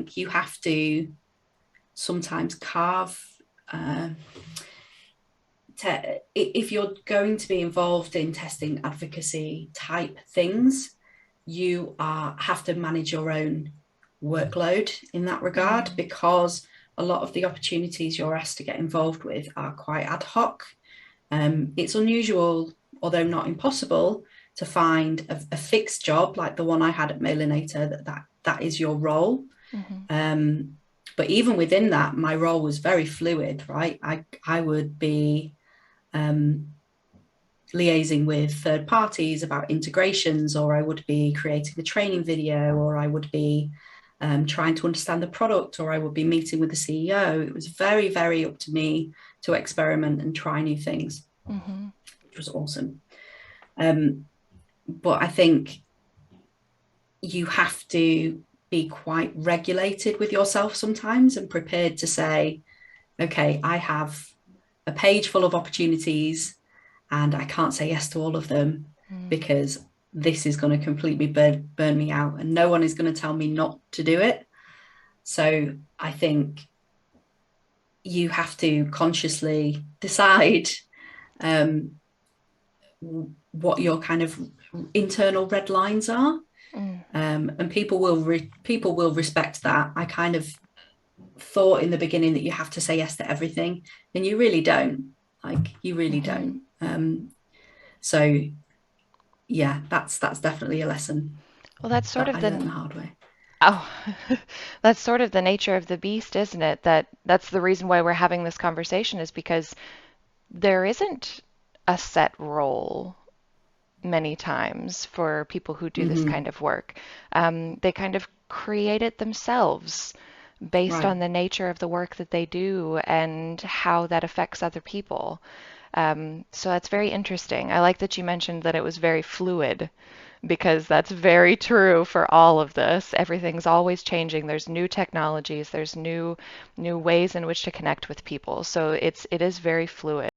think you have to sometimes carve. If you're going to be involved in testing advocacy type things, you have to manage your own workload in that regard, because a lot of the opportunities you're asked to get involved with are quite ad hoc. It's unusual, although not impossible, to find a fixed job like the one I had at Mailinator, that is your role. But even within that, my role was very fluid, right? I would be liaising with third parties about integrations, or I would be creating a training video, or I would be trying to understand the product, or I would be meeting with the CEO. It was very, very up to me to experiment and try new things, which was awesome. But I think you have to be quite regulated with yourself sometimes and prepared to say, okay, I have a page full of opportunities and I can't say yes to all of them because this is going to completely burn me out and no one is going to tell me not to do it. So I think you have to consciously decide what your kind of internal red lines are. And people will respect that. I kind of thought in the beginning that you have to say yes to everything, and you really don't. Like, you really don't. So yeah, that's definitely a lesson Well, that's sort that of I the learned the hard way. oh, that's sort of the nature of the beast, isn't it? That's the reason why we're having this conversation is because there isn't a set role many times for people who do this kind of work. They kind of create it themselves based Right. on the nature of the work that they do and how that affects other people. So that's very interesting. I like that you mentioned that it was very fluid because that's very true for all of this. Everything's always changing. There's new technologies, there's new ways in which to connect with people. So it is very fluid.